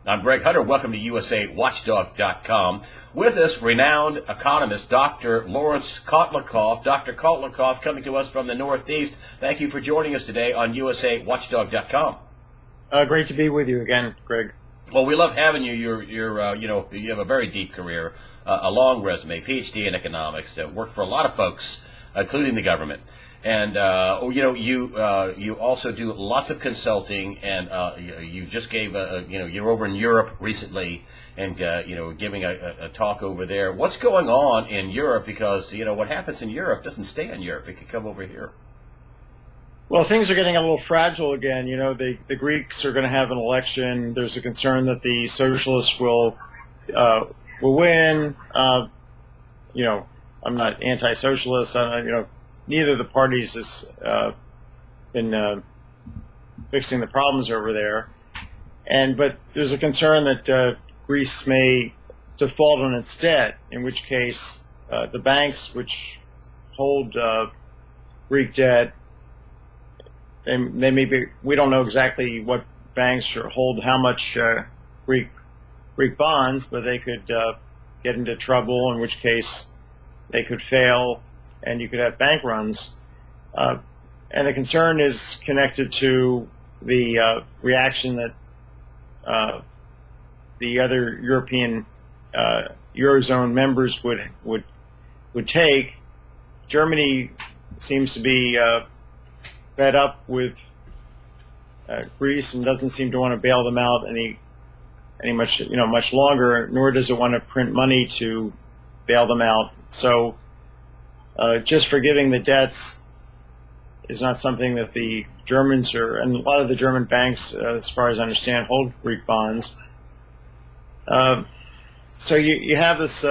I'm Greg Hunter. Welcome to USAWatchdog.com. With us, renowned economist Dr. Laurence Kotlikoff. Dr. Kotlikoff, coming to us from the Northeast. Thank you for joining us today on USAWatchdog.com. Great to be with you again, Greg. Well, we love having you. You have a very deep career, a long resume, PhD in economics, worked for a lot of folks, including the government. And you also do lots of consulting, and you just gave you're over in Europe recently, and giving a talk over there. What's going on in Europe? Because what happens in Europe doesn't stay in Europe; it can come over here. Well, things are getting a little fragile again. The Greeks are going to have an election. There's a concern that the socialists will win. I'm not anti-socialist. Neither of the parties has been fixing the problems over there, but there's a concern that Greece may default on its debt, in which case the banks which hold Greek debt, they may be. We don't know exactly what banks hold how much Greek bonds, but they could get into trouble, in which case they could fail, and you could have bank runs. And the concern is connected to the reaction that the other European Eurozone members would take. Germany seems to be fed up with Greece and doesn't seem to want to bail them out much longer, nor does it want to print money to bail them out. So just forgiving the debts is not something that the Germans and a lot of the German banks, as far as I understand, hold Greek bonds. So you have this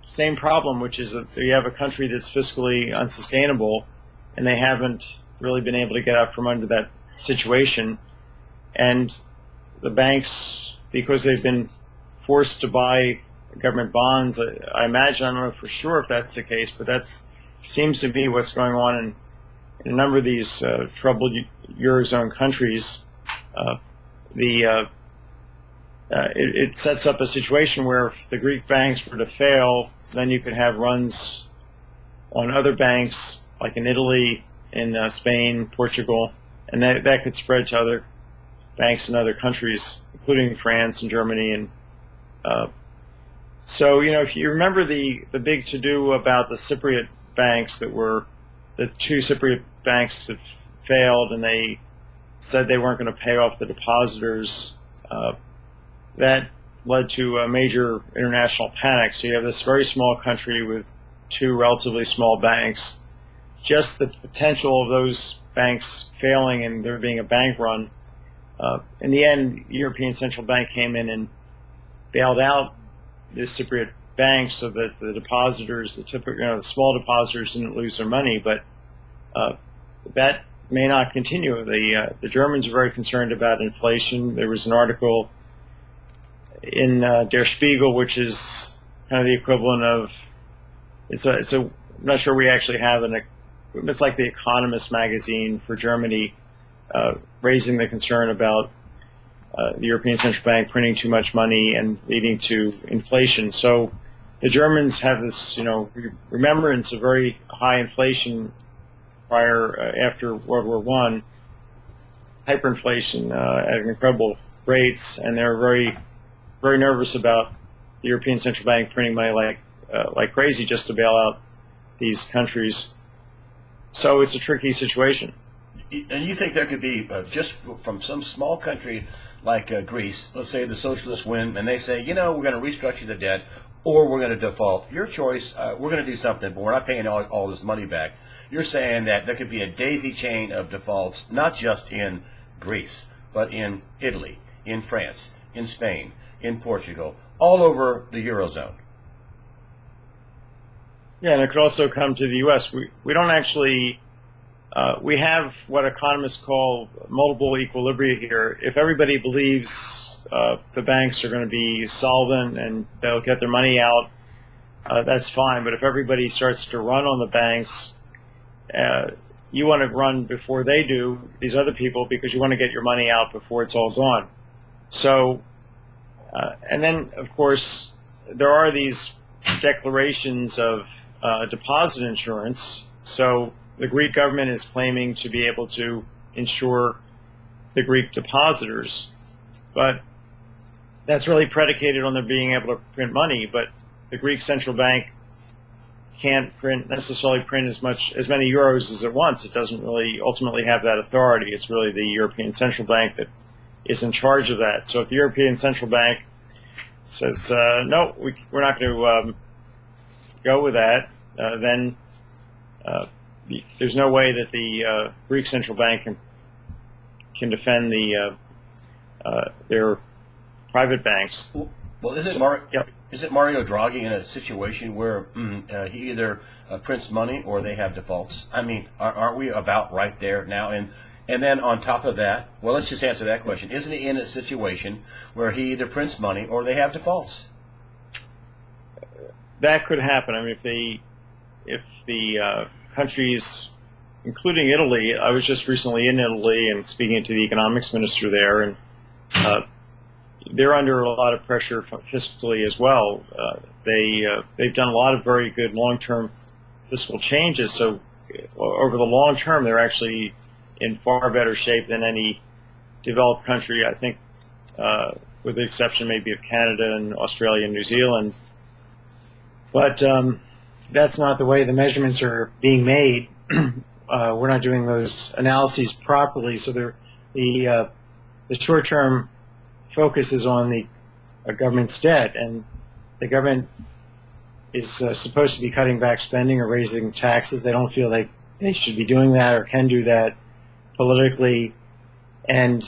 same problem, which is that you have a country that's fiscally unsustainable, and they haven't really been able to get out from under that situation. And the banks, because they've been forced to buy government bonds, I imagine, I don't know for sure if that's the case, but that seems to be what's going on in a number of these troubled Eurozone countries. It sets up a situation where if the Greek banks were to fail, then you could have runs on other banks, like in Italy, in Spain, Portugal, and that could spread to other banks in other countries, including France and Germany. And so, if you remember the big to-do about the Cypriot banks that were the two Cypriot banks that failed, and they said they weren't going to pay off the depositors, that led to a major international panic. So you have this very small country with two relatively small banks. Just the potential of those banks failing and there being a bank run. In the end, the European Central Bank came in and bailed out the Cypriot banks so that the depositors, the small depositors, didn't lose their money. But that may not continue. The Germans are very concerned about inflation. There was an article in Der Spiegel, which is kind of the equivalent of I'm not sure we actually have it's like the Economist magazine for Germany, raising the concern about the European Central Bank printing too much money and leading to inflation. So the Germans have this, remembrance of very high inflation after World War I, hyperinflation at incredible rates, and they're very, very nervous about the European Central Bank printing money like crazy just to bail out these countries. So it's a tricky situation. And you think there could be, just from some small country like Greece, let's say the socialists win, and they say, we're going to restructure the debt, or we're going to default. Your choice, we're going to do something, but we're not paying all this money back. You're saying that there could be a daisy chain of defaults, not just in Greece, but in Italy, in France, in Spain, in Portugal, all over the Eurozone. Yeah, and it could also come to the U.S. We don't actually, we have what economists call multiple equilibria here. If everybody believes the banks are going to be solvent and they'll get their money out, that's fine. But if everybody starts to run on the banks, you want to run before they do, these other people, because you want to get your money out before it's all gone. So And then, of course, there are these declarations of deposit insurance. So the Greek government is claiming to be able to insure the Greek depositors, but that's really predicated on them being able to print money. But the Greek central bank can't necessarily print as many euros as it wants. It doesn't really ultimately have that authority. It's really the European Central Bank that is in charge of that. So if the European Central Bank says, no, we're not going to go with that, then there's no way that the Greek Central Bank can defend their private banks. Well, isn't Mario Draghi in a situation where he either prints money or they have defaults? I mean, aren't we about right there now? And then on top of that, well, let's just answer that question. Isn't he in a situation where he either prints money or they have defaults? That could happen. I mean, if the countries, including Italy, I was just recently in Italy and speaking to the economics minister there, and they're under a lot of pressure fiscally as well. They've done a lot of very good long-term fiscal changes. So over the long term, they're actually in far better shape than any developed country, I think, with the exception maybe of Canada and Australia and New Zealand. But that's not the way the measurements are being made. We're not doing those analyses properly. So the short-term focus is on the government's debt, and the government is supposed to be cutting back spending or raising taxes. They don't feel they should be doing that or can do that politically, and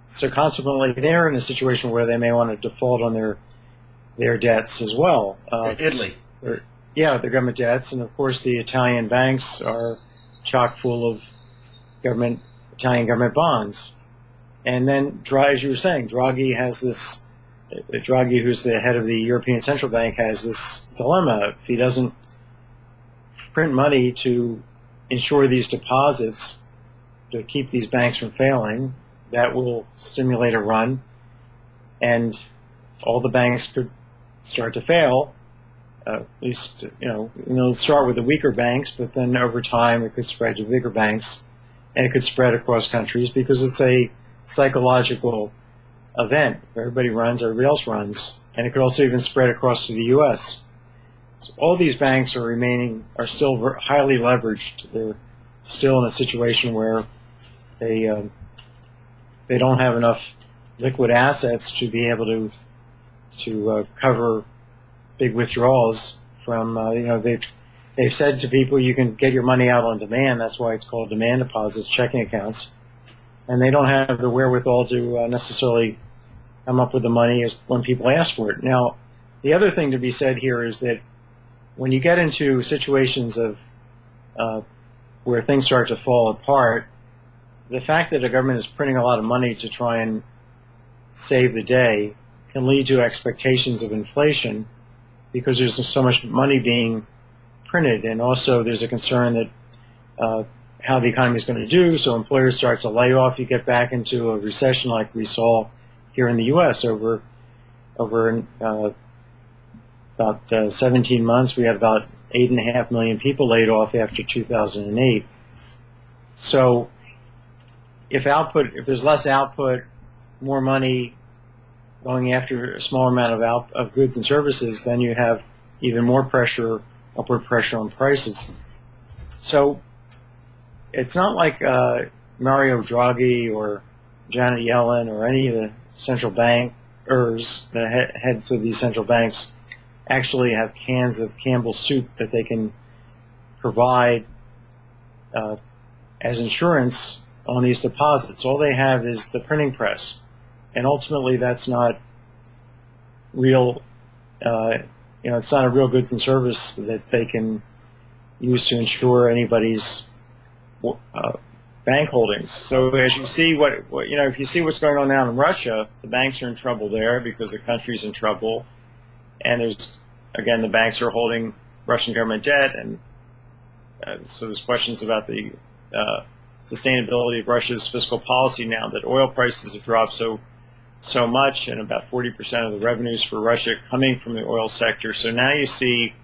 so consequently they're in a situation where they may want to default on their debts as well. Italy. Yeah, their government debts, and of course the Italian banks are chock full of Italian government bonds. And then, as you were saying, Draghi, who's the head of the European Central Bank, has this dilemma. If he doesn't print money to insure these deposits, to keep these banks from failing, that will stimulate a run, and all the banks could start to fail. At least, start with the weaker banks, but then over time it could spread to bigger banks, and it could spread across countries because it's a psychological event. If everybody runs, everybody else runs, and it could also even spread across to the U.S. So all these banks are still highly leveraged. They're still in a situation where they don't have enough liquid assets to be able to cover big withdrawals from. They've said to people, you can get your money out on demand. That's why it's called demand deposits, checking accounts. And they don't have the wherewithal to necessarily come up with the money when people ask for it. Now, the other thing to be said here is that when you get into situations of where things start to fall apart, the fact that the government is printing a lot of money to try and save the day can lead to expectations of inflation because there's so much money being printed, and also there's a concern that how the economy is going to do, so employers start to lay off. You get back into a recession like we saw here in the U.S. over about 17 months. We had about 8.5 million people laid off after 2008. So if there's less output, more money going after a smaller amount of goods and services, then you have even more upward pressure on prices. So it's not like Mario Draghi or Janet Yellen or any of the central bankers, the heads of these central banks, actually have cans of Campbell's soup that they can provide as insurance on these deposits. All they have is the printing press, and ultimately that's not real. It's not a real goods and service that they can use to insure anybody's bank holdings. So as you see if you see what's going on now in Russia, the banks are in trouble there because the country's in trouble, and the banks are holding Russian government debt, and so there's questions about the sustainability of Russia's fiscal policy now that oil prices have dropped so so much, and about 40% of the revenues for Russia coming from the oil sector. So now you see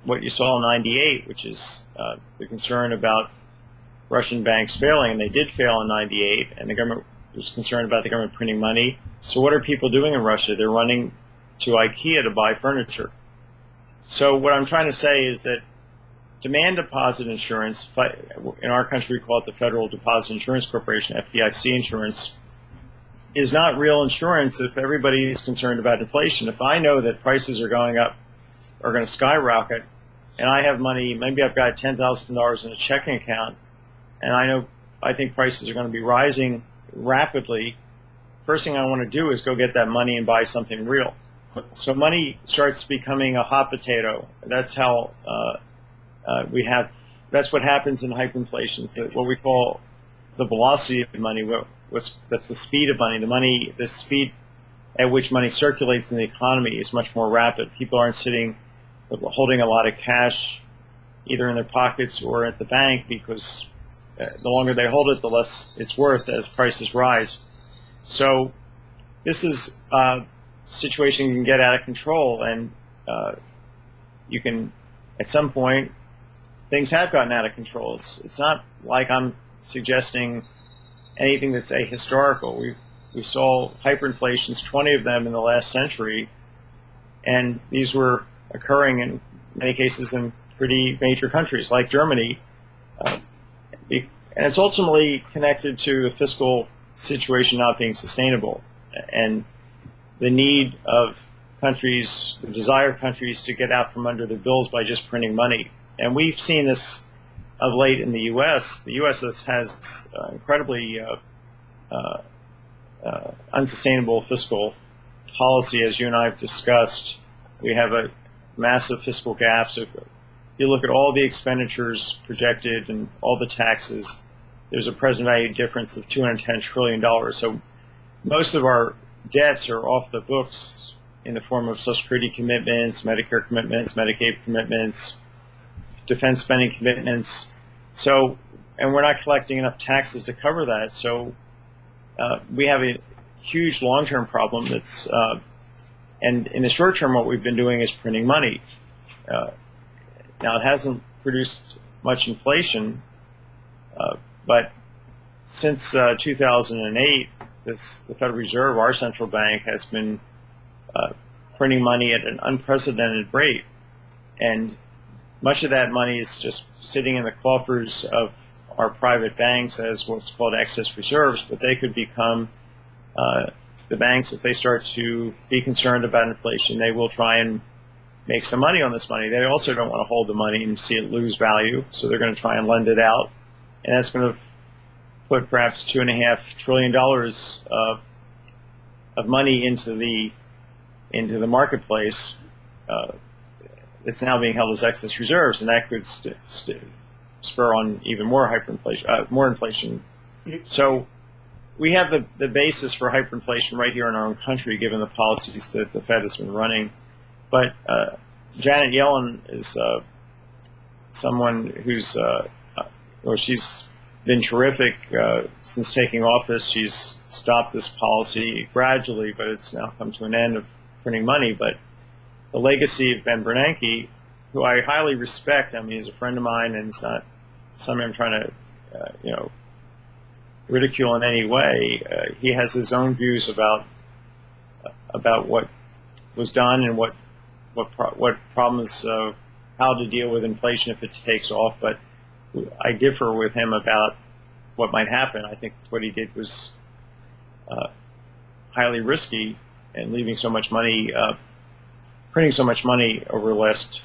what you saw in '98, which is the concern about Russian banks failing, and they did fail in '98, and the government was concerned about the government printing money. So what are people doing in Russia? They're running to IKEA to buy furniture. So what I'm trying to say is that demand deposit insurance, in our country we call it the Federal Deposit Insurance Corporation, FDIC insurance, is not real insurance if everybody is concerned about inflation. If I know that prices are going up, are going to skyrocket, and I have money, maybe I've got $10,000 in a checking account, and I think prices are going to be rising rapidly, first thing I want to do is go get that money and buy something real. So money starts becoming a hot potato. That's how that's what happens in hyperinflation, what we call the velocity of money. That's the speed of money. The speed at which money circulates in the economy is much more rapid. People aren't sitting holding a lot of cash either in their pockets or at the bank, because the longer they hold it, the less it's worth as prices rise. So this is a situation can get out of control, and you can, at some point, things have gotten out of control. It's not like I'm suggesting anything that's ahistorical. We saw hyperinflations, 20 of them in the last century, and these were occurring in many cases in pretty major countries like Germany. And it's ultimately connected to the fiscal situation not being sustainable and the need of countries, the desire of countries to get out from under their bills by just printing money. And we've seen this of late in the U.S. The U.S. has incredibly unsustainable fiscal policy, as you and I have discussed. We have a massive fiscal gap. So if you look at all the expenditures projected and all the taxes, there's a present value difference of $210 trillion. So most of our debts are off the books in the form of Social Security commitments, Medicare commitments, Medicaid commitments, defense spending commitments. So, and we're not collecting enough taxes to cover that. So we have a huge long-term problem that's, and in the short term, what we've been doing is printing money. Now, it hasn't produced much inflation, but since 2008, the Federal Reserve, our central bank, has been printing money at an unprecedented rate. And much of that money is just sitting in the coffers of our private banks as what's called excess reserves, but they could become the banks, if they start to be concerned about inflation, they will try and make some money on this money. They also don't want to hold the money and see it lose value, so they're going to try and lend it out, and that's going to put perhaps $2.5 trillion of money into the marketplace. It's now being held as excess reserves, and that could spur on even more hyperinflation, more inflation. So we have the basis for hyperinflation right here in our own country, given the policies that the Fed has been running. But Janet Yellen is someone who's, she's been terrific since taking office. She's stopped this policy gradually, but it's now come to an end of printing money. But the legacy of Ben Bernanke, who I highly respect, I mean, he's a friend of mine, and it's not something I'm trying to, ridicule in any way. He has his own views about what was done and what problems, how to deal with inflation if it takes off. But I differ with him about what might happen. I think what he did was highly risky, and leaving so much money, printing so much money over the last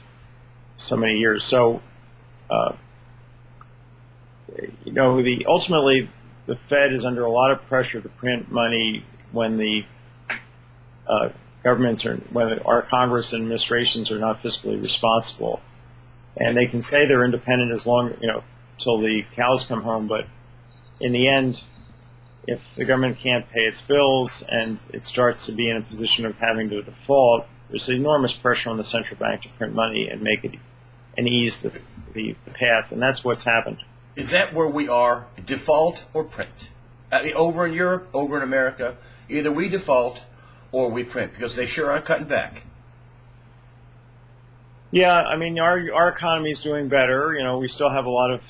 so many years. So, ultimately, the Fed is under a lot of pressure to print money when the when our Congress and administrations are not fiscally responsible. And they can say they're independent as long, till the cows come home. But in the end, if the government can't pay its bills and it starts to be in a position of having to default, there's enormous pressure on the central bank to print money and make it and ease the path. And that's what's happened. Is that where we are, default or print? I mean, over in Europe, over in America, either we default or we print because they sure aren't cutting back. Yeah, I mean, our economy is doing better. You know, we still have a lot of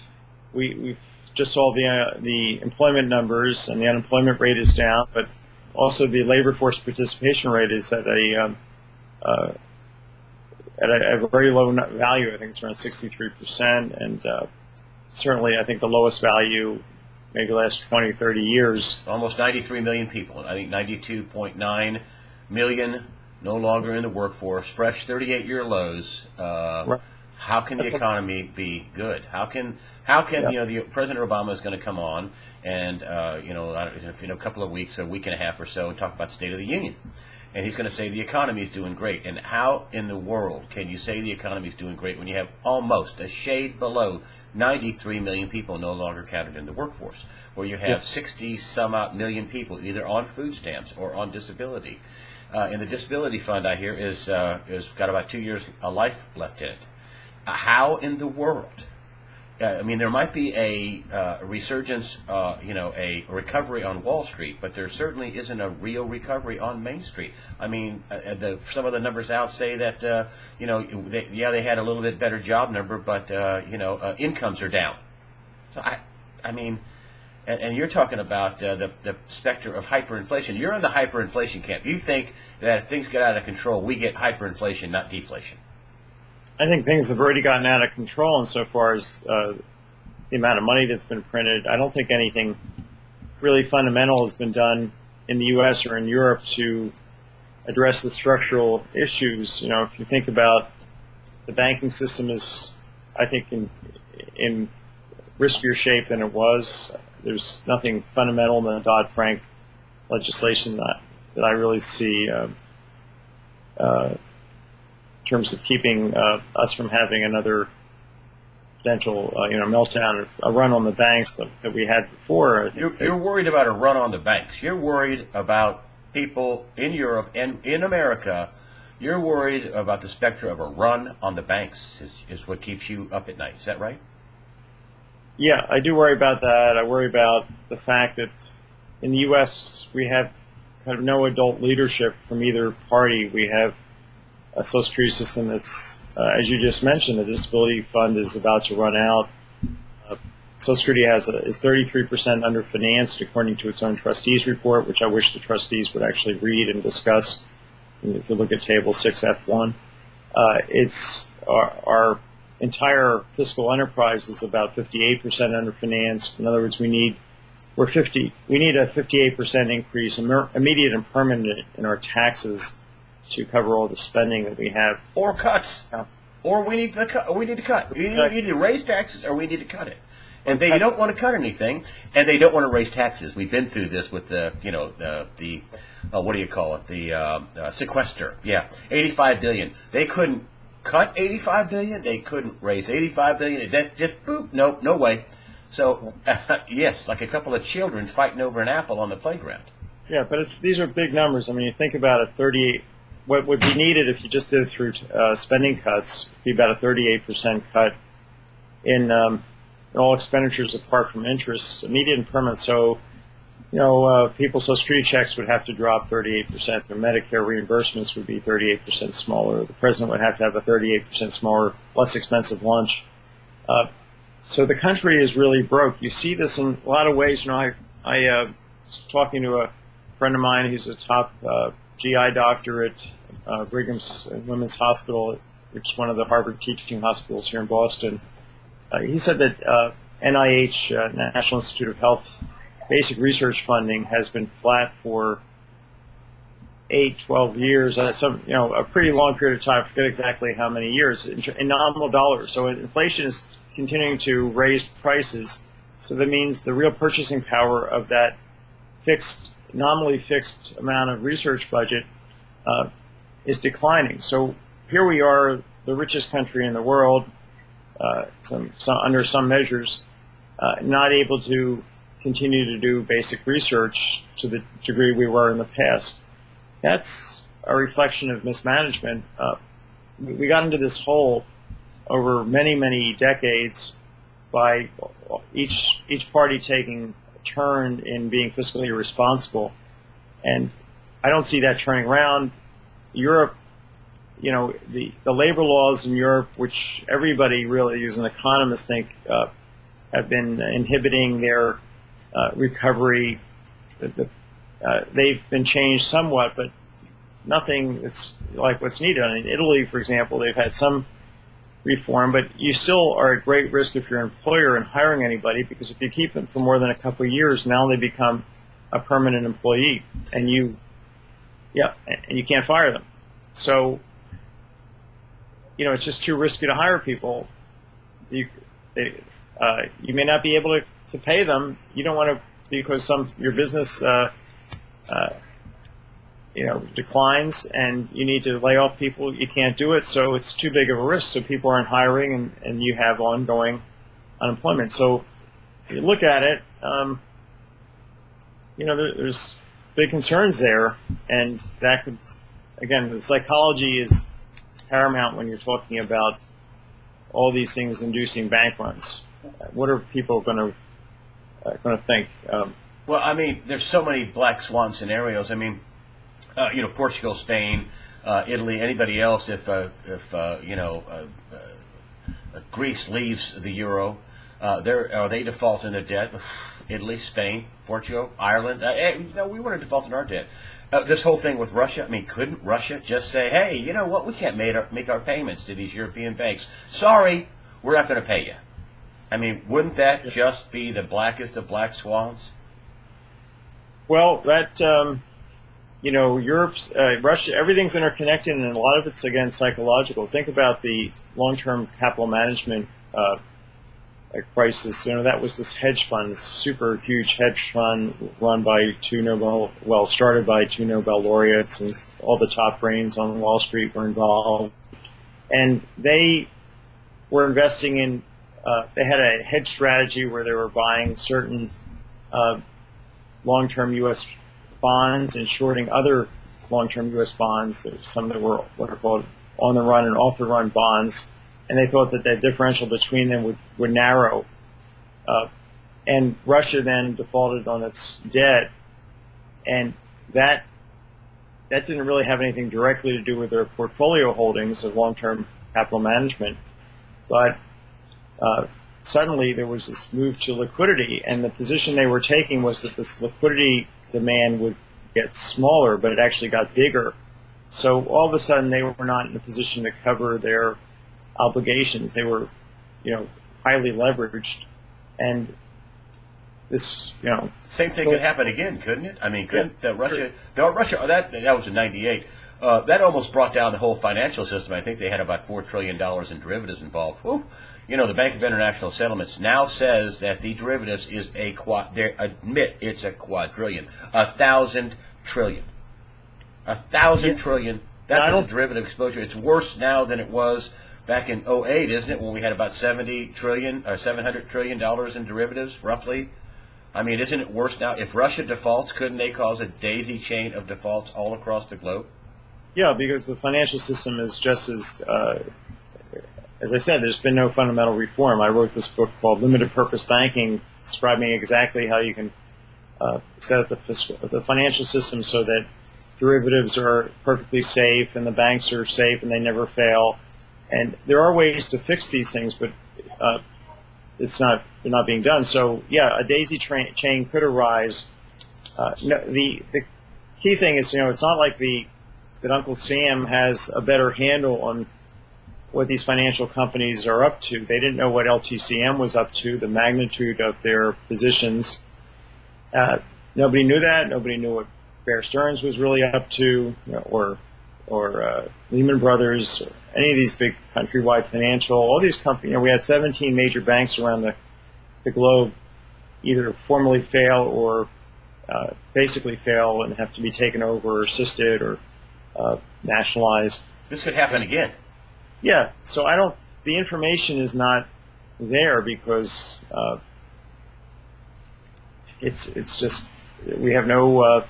we just saw the employment numbers, and the unemployment rate is down, but also the labor force participation rate is at a very low value. I think it's around 63%, and certainly I think the lowest value maybe the last 20, 30 years. Almost 93 million people. I think 92.9 million no longer in the workforce, fresh 38-year lows. Right. How can the economy be good? How can the President Obama is going to come on and in a couple of weeks, a week and a half or so, and talk about State of the Union, and he's going to say the economy is doing great. And how in the world can you say the economy is doing great when you have almost a shade below 93 million people no longer counted in the workforce, where you have 60 some odd million people either on food stamps or on disability? And the disability fund, I hear, is got about 2 years of life left in it. How in the world? I mean, there might be a resurgence, a recovery on Wall Street, but there certainly isn't a real recovery on Main Street. I mean, some of the numbers out say that, they had a little bit better job number, but, incomes are down. So, I mean, and you're talking about the specter of hyperinflation. You're in the hyperinflation camp. You think that if things get out of control, we get hyperinflation, not deflation. I think things have already gotten out of control insofar as the amount of money that's been printed. I don't think anything really fundamental has been done in the U.S. or in Europe to address the structural issues. You know, if you think about the banking system is, I think, in riskier shape than it was. There's nothing fundamental in the Dodd-Frank legislation that I really see in terms of keeping us from having another potential, meltdown, a run on the banks that we had before. You're worried about a run on the banks. You're worried about people in Europe and in America. You're worried about the specter of a run on the banks is what keeps you up at night. Is that right? Yeah, I do worry about that. I worry about the fact that in the U.S. we have kind of no adult leadership from either party. We have a Social Security system that's, as you just mentioned, the disability fund is about to run out. Social Security is 33% underfinanced according to its own trustees report, which I wish the trustees would actually read and discuss. And if you look at Table 6F1, it's our entire fiscal enterprise is about 58% underfinanced. In other words, we need a 58% increase, immediate and permanent, in our taxes to cover all the spending that we have. Or cuts. Yeah. Or we need to cut. We need to raise taxes, or we need to cut it. And they don't want to cut anything, and they don't want to raise taxes. We've been through this with the what do you call it? The sequester. Yeah, $85 billion. They couldn't cut $85 billion. They couldn't raise $85 billion. That's just boop. Nope, no way. So yes, like a couple of children fighting over an apple on the playground. Yeah, but these are big numbers. I mean, you think about it. What would be needed if you just did it through spending cuts would be about a 38% cut in all expenditures apart from interest, immediate and permanent. So, people's Social Security checks would have to drop 38%. Their Medicare reimbursements would be 38% smaller. The president would have to have a 38% smaller, less expensive lunch. So the country is really broke. You see this in a lot of ways. I was talking to a friend of mine who's a top GI doctor at Brigham's Women's Hospital, which is one of the Harvard teaching hospitals here in Boston. He said that NIH, National Institute of Health, basic research funding has been flat for 8-12 years, a pretty long period of time. I forget exactly how many years in nominal dollars. So inflation is continuing to raise prices. So that means the real purchasing power of that nominally fixed amount of research budget is declining. So here we are, the richest country in the world, under some measures, not able to continue to do basic research to the degree we were in the past. That's a reflection of mismanagement. We got into this hole over many, many decades by each party taking turn in being fiscally responsible, and I don't see that turning around. Europe, the labor laws in Europe, which everybody really, who's an economist, think have been inhibiting their recovery. They've been changed somewhat, but nothing that's like what's needed. In Italy, for example, they've had some reform, but you still are at great risk if you're an employer in hiring anybody, because if you keep them for more than a couple of years, now they become a permanent employee, and you can't fire them. So, it's just too risky to hire people. You may not be able to pay them. You don't want to, because your business declines and you need to lay off people. You can't do it, so it's too big of a risk. So people aren't hiring, and you have ongoing unemployment. So if you look at it, there's big concerns there, and that could, again, the psychology is paramount when you're talking about all these things inducing bank runs. What are people going to think? Well, I mean, there's so many black swan scenarios. I mean, Portugal, Spain, Italy, anybody else. If Greece leaves the euro, are they default in their debt? Italy, Spain, Portugal, Ireland. We want to default in our debt. This whole thing with Russia. I mean, couldn't Russia just say, "Hey, you know what? We can't make our payments to these European banks. Sorry, we're not going to pay you." I mean, wouldn't that just be the blackest of black swans? Well, that Europe's, Russia, everything's interconnected, and a lot of it's, again, psychological. Think about the long-term capital management crisis. That was this hedge fund, this super huge hedge fund run by started by two Nobel laureates, and all the top brains on Wall Street were involved. And they were investing in, they had a hedge strategy where they were buying certain long-term U.S. bonds and shorting other long-term U.S. bonds. Some that were what are called on-the-run and off-the-run bonds, and they thought that the differential between them would narrow. And Russia then defaulted on its debt, and that didn't really have anything directly to do with their portfolio holdings of long-term capital management, but suddenly there was this move to liquidity, and the position they were taking was that this liquidity demand would get smaller, but it actually got bigger. So all of a sudden they were not in a position to cover their obligations. They were, highly leveraged, and this, Same thing could happen again, couldn't it? I mean, couldn't Russia? That was in '98. That almost brought down the whole financial system. I think they had about $4 trillion in derivatives involved. Whew. The Bank of International Settlements now says that the derivatives is they admit it's a quadrillion, 1,000 trillion, 1,000 trillion. That's the derivative exposure. It's worse now than it was back in '08, isn't it? When we had about $700 trillion in derivatives, roughly. I mean, isn't it worse now? If Russia defaults, couldn't they cause a daisy chain of defaults all across the globe? Yeah, because the financial system is just as I said, there's been no fundamental reform. I wrote this book called Limited Purpose Banking, describing exactly how you can set up the financial system so that derivatives are perfectly safe and the banks are safe and they never fail. And there are ways to fix these things, but they're not being done. So, yeah, a daisy chain could arise. The key thing is, it's not like that Uncle Sam has a better handle on what these financial companies are up to. They didn't know what LTCM was up to, the magnitude of their positions. Nobody knew that. Nobody knew what Bear Stearns was really up to, or Lehman Brothers, or any of these big countrywide financial. All these companies. We had 17 major banks around the globe either formally fail or basically fail and have to be taken over or assisted or nationalized. This could happen again. Yeah, so the information is not there because it's just, we have no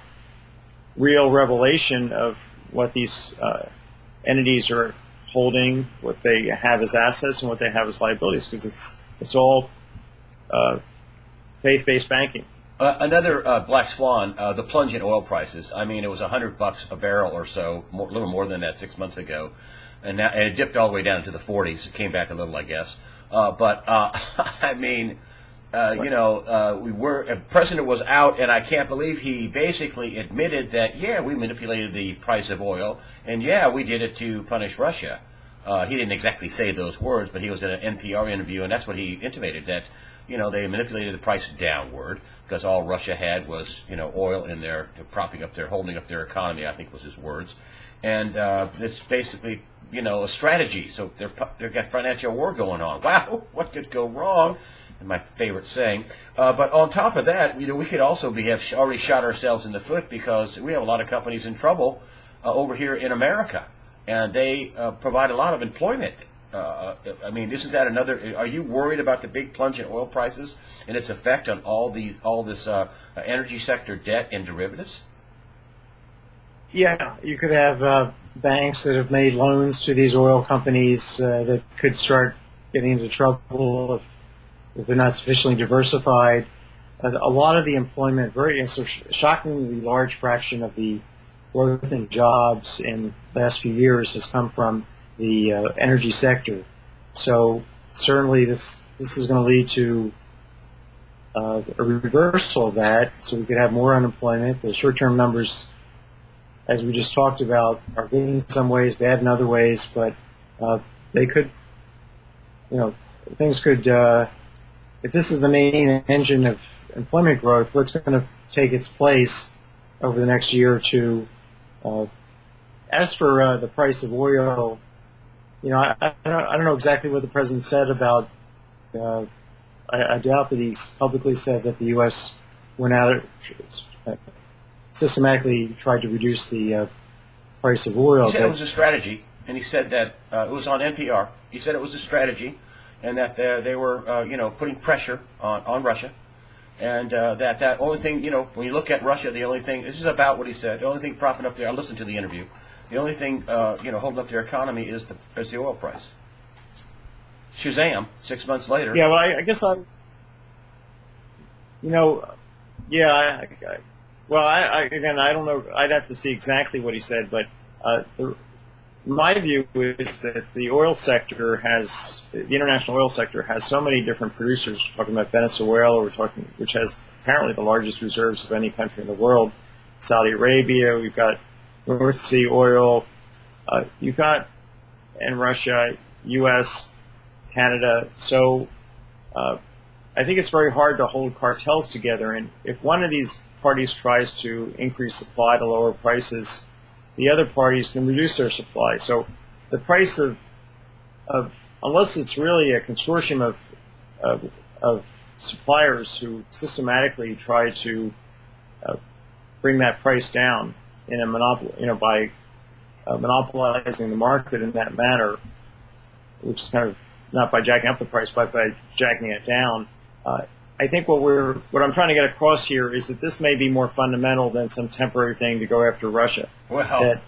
real revelation of what these entities are holding, what they have as assets and what they have as liabilities, because it's all faith-based banking. Another black swan, the plunge in oil prices. I mean, it was $100 a barrel or so, a little more than that 6 months ago, and now and it dipped all the way down to the 40s. It came back a little, I guess. I mean, the president was out, and I can't believe he basically admitted that, yeah, we manipulated the price of oil, and yeah, we did it to punish Russia. He didn't exactly say those words, but he was in an NPR interview, and that's what he intimated, that they manipulated the price downward because all Russia had was, oil in there, holding up their economy, I think was his words. And it's basically, a strategy. So they've got financial war going on. Wow, what could go wrong? My favorite saying. But on top of that, we could also have already shot ourselves in the foot because we have a lot of companies in trouble over here in America. And they provide a lot of employment. I mean, isn't that another? Are you worried about the big plunge in oil prices and its effect on all this energy sector debt and derivatives? Yeah, you could have banks that have made loans to these oil companies that could start getting into trouble if they're not sufficiently diversified. A lot of the employment, shockingly large fraction of the growth in jobs in the last few years has come from the energy sector. So certainly this is going to lead to a reversal of that, so we could have more unemployment. The short-term numbers, as we just talked about, are good in some ways, bad in other ways, but they could, things could, if this is the main engine of employment growth, what's going to take its place over the next year or two? As for the price of oil, I don't know exactly what the president said about. I doubt that he's publicly said that the U.S. went out systematically tried to reduce the price of oil. He said it was a strategy, and he said that it was on NPR. He said it was a strategy, and that they were putting pressure on Russia, and that only thing when you look at Russia, the only thing, this is about what he said. The only thing propping up there. I listened to the interview. The only thing, holding up their economy is the oil price. Shazam! 6 months later. Yeah, well, I guess I'd don't know. I'd have to see exactly what he said, but my view is that the international oil sector has so many different producers. We're talking about Venezuela, which has apparently the largest reserves of any country in the world. Saudi Arabia, we've got North Sea oil, you've got, and Russia, U.S., Canada. So I think it's very hard to hold cartels together. And if one of these parties tries to increase supply to lower prices, the other parties can reduce their supply. So the price of unless it's really a consortium of suppliers who systematically try to bring that price down in a by monopolizing the market in that manner, which is kind of not by jacking up the price, but by jacking it down. I think what I'm trying to get across here is that this may be more fundamental than some temporary thing to go after Russia. Well,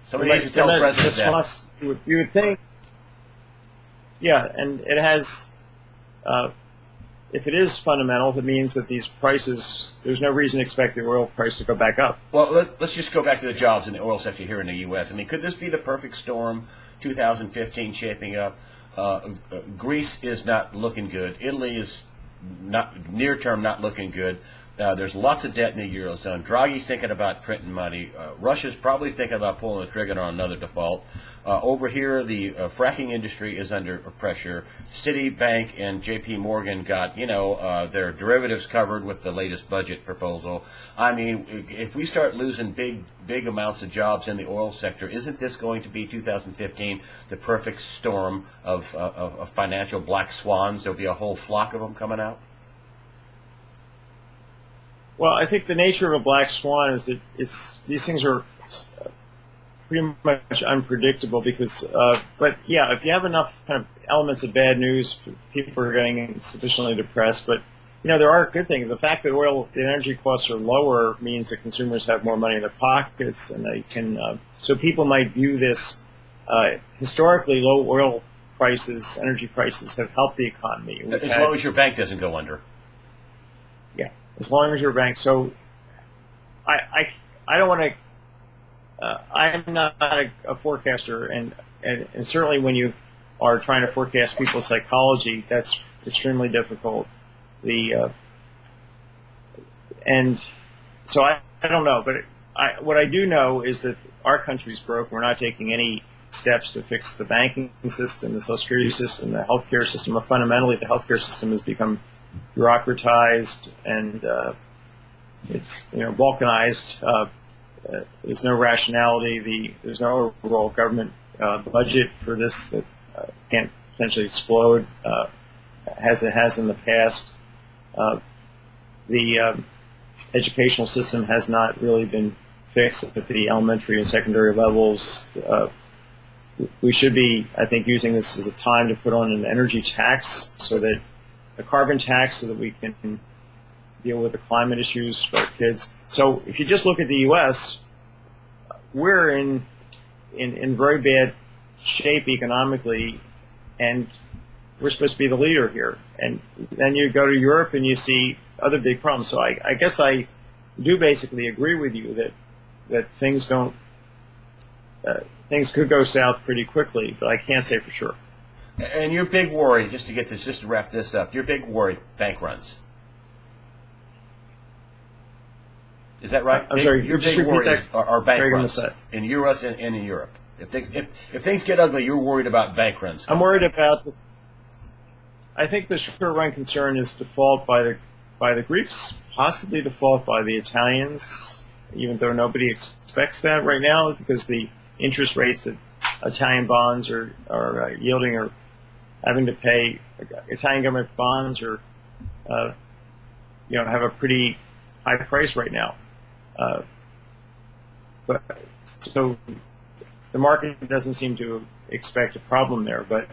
somebody needs to tell the president that. You would think, yeah, and it has. If it is fundamental, it means that these prices, there's no reason to expect the oil price to go back up. Well, let's just go back to the jobs in the oil sector here in the U.S. I mean, could this be the perfect storm, 2015 shaping up? Greece is not looking good. Italy is near term not looking good. There's lots of debt in the Eurozone. Draghi's thinking about printing money. Russia's probably thinking about pulling the trigger on another default. Over here, the fracking industry is under pressure. Citibank and J.P. Morgan got, their derivatives covered with the latest budget proposal. I mean, if we start losing big amounts of jobs in the oil sector, isn't this going to be 2015 the perfect storm of financial black swans? There'll be a whole flock of them coming out. Well, I think the nature of a black swan is that these things are pretty much unpredictable because, but yeah, if you have enough kind of elements of bad news, people are getting sufficiently depressed. But there are good things. The fact that the energy costs are lower means that consumers have more money in their pockets, and they can. So people might view this historically low oil prices, energy prices have helped the economy. As long as your bank doesn't go under. Yeah, as long as you're a bank. So I don't want to. I'm not a forecaster, and certainly when you are trying to forecast people's psychology, that's extremely difficult. And so I don't know, but what I do know is that our country's broke. We're not taking any steps to fix the banking system, the Social Security system, the healthcare system. But fundamentally, the healthcare system has become bureaucratized and it's balkanized. There's no rationality. There's no overall government budget for this that can't potentially explode as it has in the past. The educational system has not really been fixed at the elementary and secondary levels. We should be, I think, using this as a time to put on an energy tax, so that a carbon tax, so that we can deal with the climate issues for our kids. So if you just look at the U.S., we're in very bad shape economically, and we're supposed to be the leader here. And then you go to Europe and you see other big problems. So I guess I do basically agree with you that things don't things could go south pretty quickly, but I can't say for sure. And your big worry, just to wrap this up, your big worry, bank runs. Is that right? I'm sorry. Your just big repeat worry that. are bank Very runs in U.S. and in Europe. If things get ugly, you're worried about bank runs. I'm worried about. I think the short-run concern is default by the Greeks, possibly default by the Italians, even though nobody expects that right now, because the interest rates that Italian bonds are yielding are having to pay. Italian government bonds are, have a pretty high price right now. But so the market doesn't seem to expect a problem there. But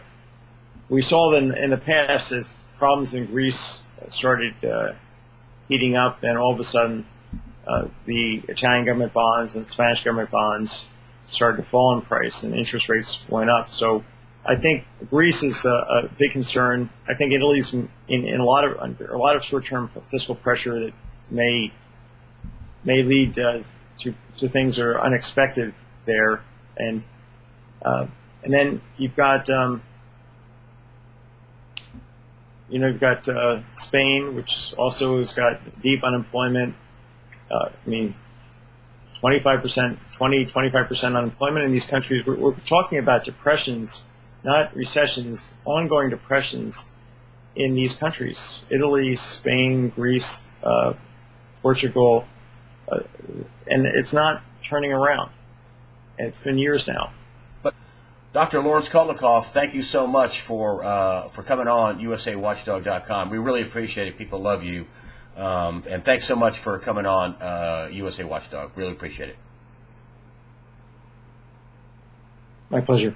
we saw that in the past, as problems in Greece started heating up, and all of a sudden the Italian government bonds and Spanish government bonds started to fall in price, and interest rates went up. So I think Greece is a big concern. I think Italy's in a lot of short-term fiscal pressure that may lead to things that are unexpected there, and then you've got you've got Spain, which also has got deep unemployment. 25% unemployment in these countries. We're talking about depressions, not recessions, ongoing depressions in these countries: Italy, Spain, Greece, Portugal, and it's not turning around. And it's been years now. But Dr. Laurence Kotlikoff, thank you so much for coming on USAWatchdog.com. We really appreciate it. People love you. And thanks so much for coming on USA Watchdog. Really appreciate it. My pleasure.